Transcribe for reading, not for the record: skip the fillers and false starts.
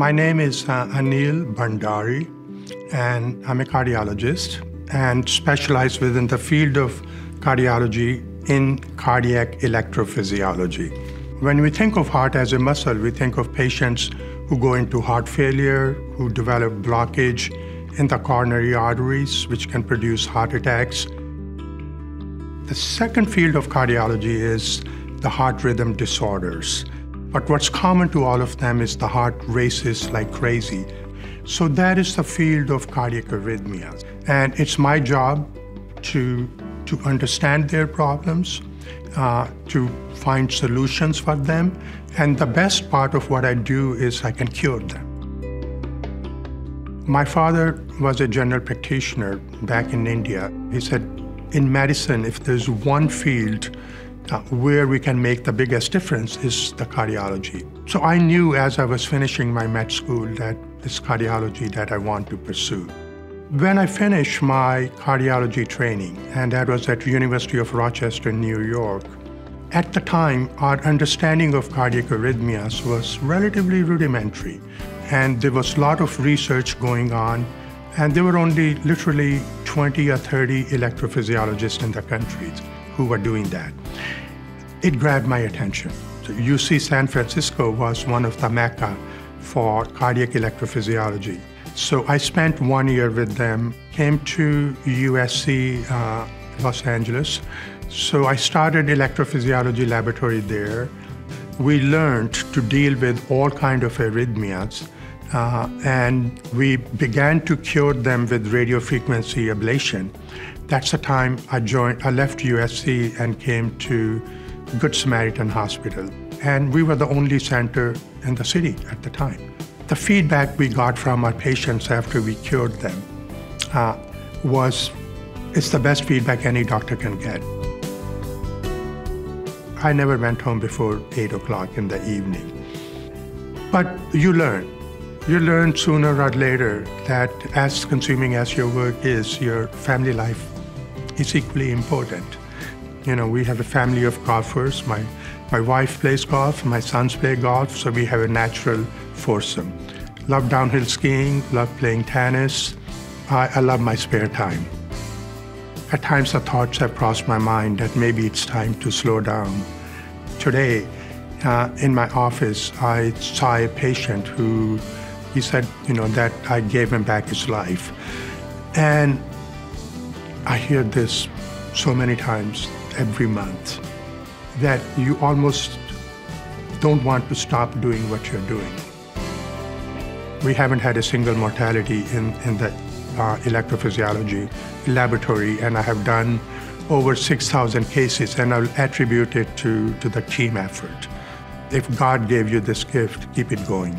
My name is Anil Bhandari, and I'm a cardiologist and specialize within the field of cardiology in cardiac electrophysiology. When we think of heart as a muscle, we think of patients who go into heart failure, who develop blockage in the coronary arteries, which can produce heart attacks. The second field of cardiology is the heart rhythm disorders. But what's common to all of them is the heart races like crazy. So that is the field of cardiac arrhythmias. And it's my job to understand their problems, to find solutions for them. And the best part of what I do is I can cure them. My father was a general practitioner back in India. He said, in medicine, if there's one field where we can make the biggest difference is the cardiology. So I knew as I was finishing my med school that it's cardiology that I want to pursue. When I finished my cardiology training, and that was at University of Rochester, New York, at the time, our understanding of cardiac arrhythmias was relatively rudimentary, and there was a lot of research going on, and there were only literally 20 or 30 electrophysiologists in the country who were doing that. It grabbed my attention. So UC San Francisco was one of the mecca for cardiac electrophysiology. So I spent 1 year with them, came to USC Los Angeles. So I started electrophysiology laboratory there. We learned to deal with all kinds of arrhythmias, and we began to cure them with radiofrequency ablation. That's the time I left USC and came to Good Samaritan Hospital. And we were the only center in the city at the time. The feedback we got from our patients after we cured them it's the best feedback any doctor can get. I never went home before 8 o'clock in the evening. But you learn. You learn sooner or later that as consuming as your work is, your family life is equally important. You know, we have a family of golfers. My wife plays golf, my sons play golf, so we have a natural foursome. Love downhill skiing, love playing tennis. I love my spare time. At times the thoughts have crossed my mind that maybe it's time to slow down. Today, in my office, I saw a patient who, he said, that I gave him back his life. And I hear this so many times every month that you almost don't want to stop doing what you're doing. We haven't had a single mortality in the electrophysiology laboratory, and I have done over 6,000 cases, and I'll attribute it to the team effort. If God gave you this gift, keep it going.